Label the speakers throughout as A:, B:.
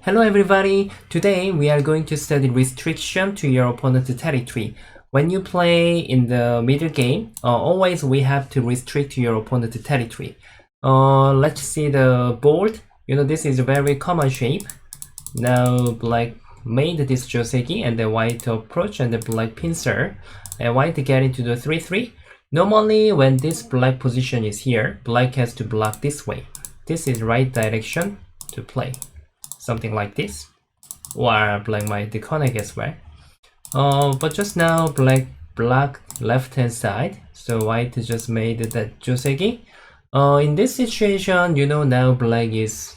A: Hello everybody! Today we are going to study restriction to your opponent's territory. When you play in the middle game, always we have to restrict your opponent's territory. Let's see the board. This is a very common shape. Now black made this Joseki and the white approach and the black pincer. And white get into the 3-3. Normally when this black position is here, black has to block this way. This is right direction to play. Something like this, or black might deconnect as well. But just now black blocked left hand side, so white just made that Joseki. In this situation, now black is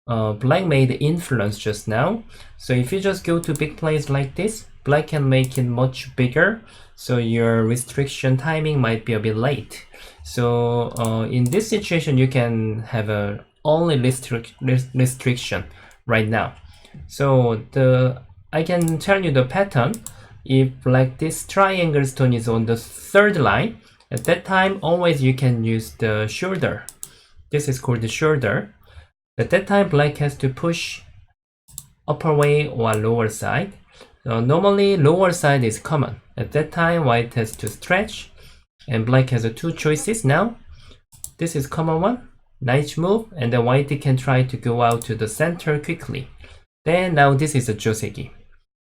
A: black made influence just now. So if you just go to big plays like this, black can make it much bigger. So your restriction timing might be a bit late. So in this situation, you can have a only restriction right now. So I can tell you the pattern. If like this triangle stone is on the third line, at that time always you can use the shoulder. This is called the shoulder. At that time black has to push upper way or lower side. Normally lower side is common. At that time white has to stretch and black has two choices now. This is common one. Nice move, and the white can try to go out to the center quickly. Then now this is a Joseki.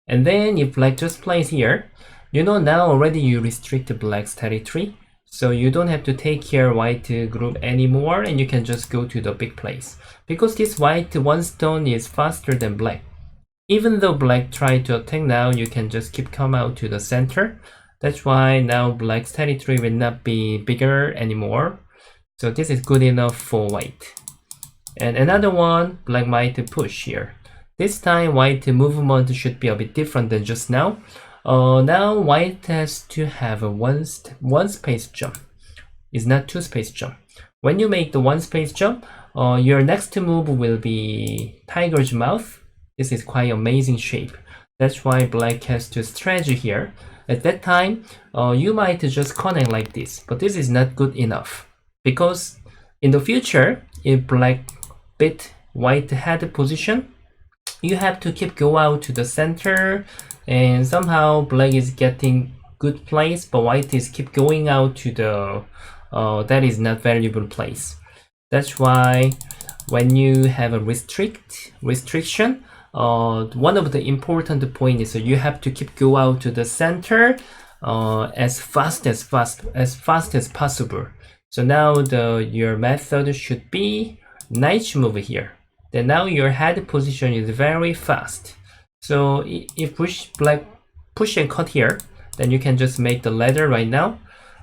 A: And then if black just plays here, now already you restrict black's territory. So you don't have to take care white group anymore, and you can just go to the big place. Because this white one stone is faster than black. Even though black try to attack now, you can just keep come out to the center. That's why now black's territory will not be bigger anymore. So this is good enough for white. And another one, black might push here. This time white movement should be a bit different than just now. Now white has to have a one space jump. It's not two space jump. When you make the one space jump, your next move will be tiger's mouth. This is quite amazing shape. That's why black has to stretch here. At that time, you might just connect like this, but this is not good enough. Because in the future, if black beat white head position, you have to keep go out to the center, and somehow black is getting good place, but white is keep going out to the that is not valuable place. That's why when you have a restriction, one of the important point is you have to keep go out to the center as fast as possible. So now your method should be nice move here. Then now your head position is very fast. So if black push and cut here, then you can just make the ladder right now.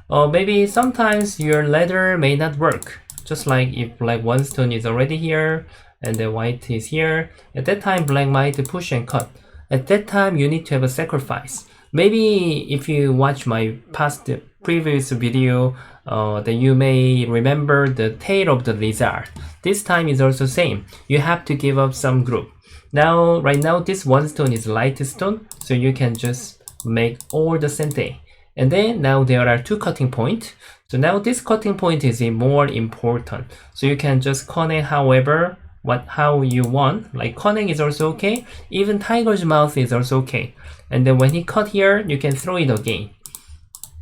A: Maybe sometimes your ladder may not work. Just like if black one stone is already here and the white is here, at that time black might push and cut. At that time you need to have a sacrifice. Maybe if you watch my previous video, then you may remember the tail of the lizard. This time is also same. You have to give up some group. Now, right now, this one stone is light stone, so you can just make all the sente. And then now there are two cutting points. So now this cutting point is more important. So you can just connect however, how you want. Like connect is also okay. Even tiger's mouth is also okay. And then when he cut here, you can throw it again.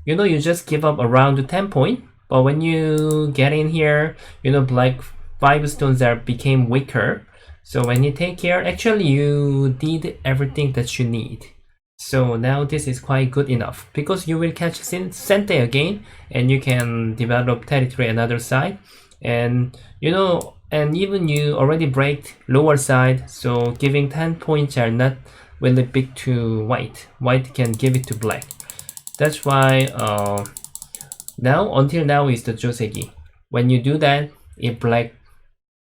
A: You just give up around 10 points. But when you get in here, black 5 stones became weaker. So when you take care, actually you did everything that you need. So now this is quite good enough because you will catch Sente again and you can develop territory another side. And and even you already break lower side, so giving 10 points are not really big to white. White can give it to black. That's why now until now is the Joseki. When you do that, if black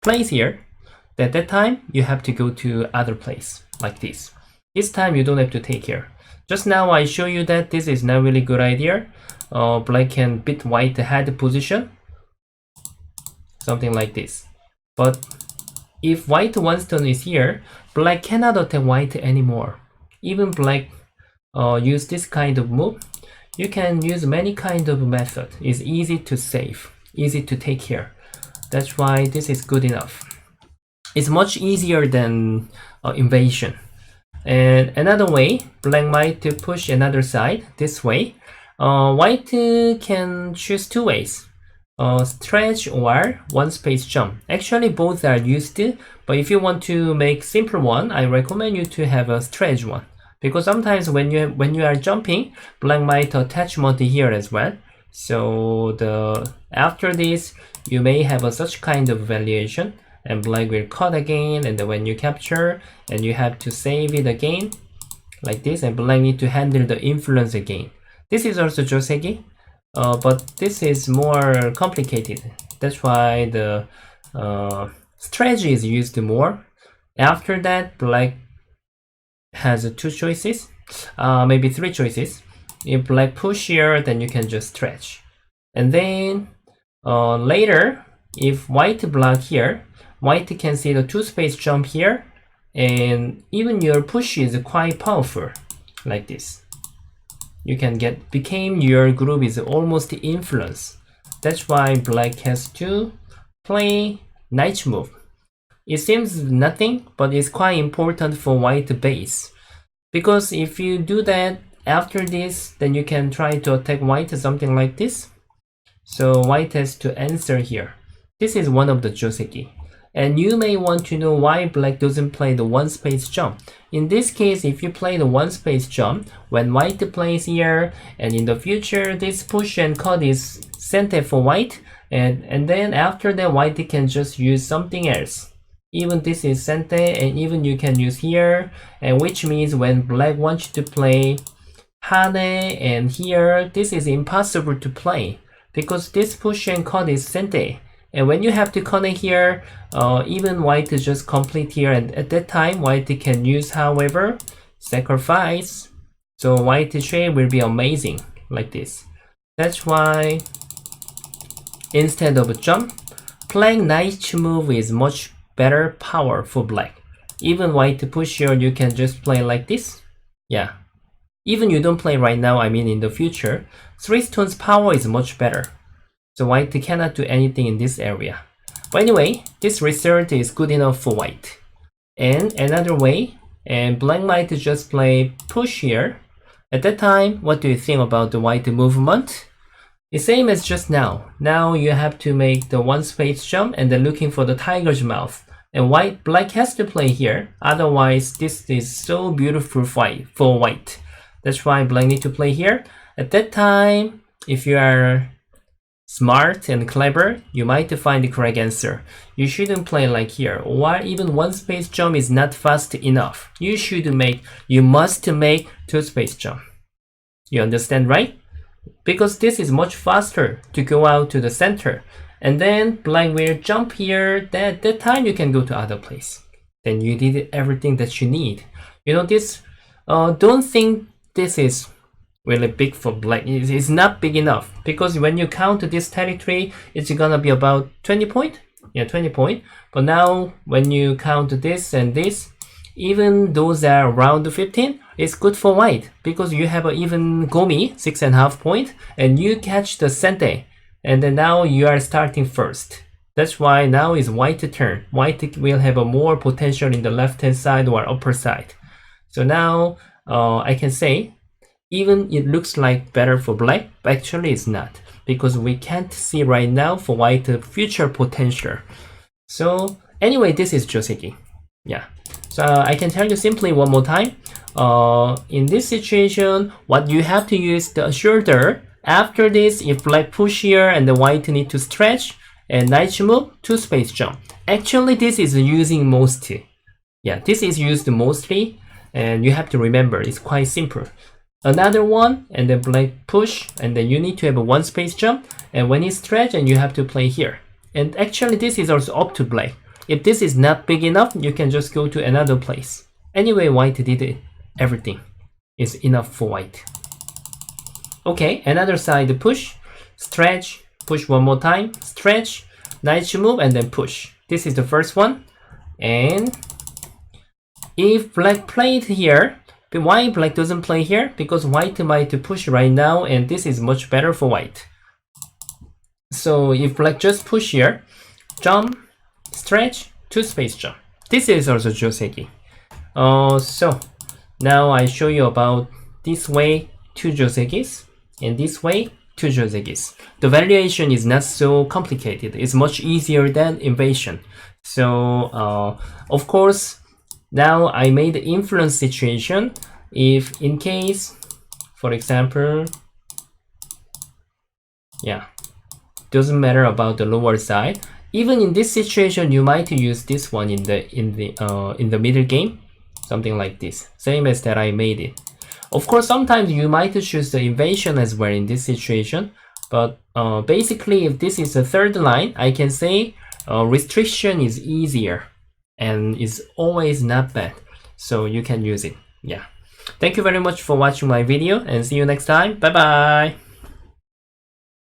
A: plays here, at that time you have to go to other place like this. This time you don't have to take care. Just now I show you that this is not really good idea. Black can beat white head position, something like this. But if white one stone is here, black cannot attack white anymore. Even black use this kind of move. You can use many kind of method. It's easy to save, easy to take care. That's why this is good enough. It's much easier than invasion. And another way, black might to push another side this way. White can choose two ways, stretch or one space jump. Actually, both are used, but if you want to make simple one, I recommend you to have a stretch one, because sometimes when you are jumping, black might attach multi here as well. So after this, you may have such kind of variation, and black will cut again, and then when you capture, and you have to save it again like this, and black need to handle the influence again. This is also joseki, but this is more complicated. That's why the strategy is used more. After that, black has two choices, maybe three choices. If black push here, then you can just stretch. And then later, if white block here, white can see the two space jump here, and even your push is quite powerful, like this. You can became your group is almost influence. That's why black has to play knight move. It seems nothing, but it's quite important for white base, because if you do that after this, then you can try to attack white something like this. So white has to answer here. This is one of the joseki. And you may want to know why black doesn't play the one space jump. In this case, if you play the one space jump, when white plays here, and in the future this push and cut is sente for white, and then after that white can just use something else. Even this is sente, and even you can use here, and which means when black wants to play hane and here, this is impossible to play, because this push and cut is sente. And when you have to connect here, even white is just complete here, and at that time white can use, however, sacrifice. So white trade will be amazing like this. That's why instead of a jump, playing knight move is much better power for black. Even white push here, you can just play like this. Yeah. Even you don't play right now, I mean in the future, 3 stones power is much better. So white cannot do anything in this area. But anyway, this result is good enough for white. And another way, and black might just play push here. At that time, what do you think about the white movement? It's same as just now. Now you have to make the one space jump and then looking for the tiger's mouth. And black has to play here. Otherwise, this is so beautiful fight for white. That's why black need to play here. At that time, if you are smart and clever, you might find the correct answer. You shouldn't play like here, or even one space jump is not fast enough. You must make 2 space jump. You understand, right? Because this is much faster to go out to the center. And then black will jump here, that time you can go to other place. Then you did everything that you need. You know this, don't think this is really big for black. It's not big enough, because when you count this territory, it's gonna be about 20 point. Yeah, 20 point. But now when you count this and this, even those are around 15, it's good for white, because you have an even gomi 6.5 point, and you catch the sente, and then now you are starting first. That's why now is white turn. White will have a more potential in the left hand side or upper side. So now I can say, even it looks like better for black, but actually it's not, because we can't see right now for white future potential. So anyway, this is joseki. Yeah. So I can tell you simply one more time. In this situation, what you have to use the shoulder. After this, if black push here and the white need to stretch, and knight move, 2 space jump. Actually, this is using mostly. Yeah, this is used mostly, and you have to remember it's quite simple. Another one, and then black push, and then you need to have a 1 space jump, and when it stretch, and you have to play here. And actually this is also up to black. If this is not big enough, you can just go to another place. Anyway, white did it. Everything is enough for white. Okay, another side push, stretch, push one more time, stretch, knight move, and then push. This is the first one. And if black played here, but why black doesn't play here? Because white might push right now, and this is much better for white. So if black just push here, jump, stretch, 2 space jump. This is also joseki. So now I show you about this way 2 josekis and this way 2 josekis. The valuation is not so complicated. It's much easier than invasion. So of course, now I made the influence situation. If in case, for example, yeah, doesn't matter about the lower side. Even in this situation, you might use this one in the middle game, something like this, same as that I made it. Of course, sometimes you might choose the invasion as well in this situation, but basically, if this is the third line, I can say restriction is easier and is always not bad, so you can use it. Yeah. Thank you very much for watching my video and see you next time. Bye bye.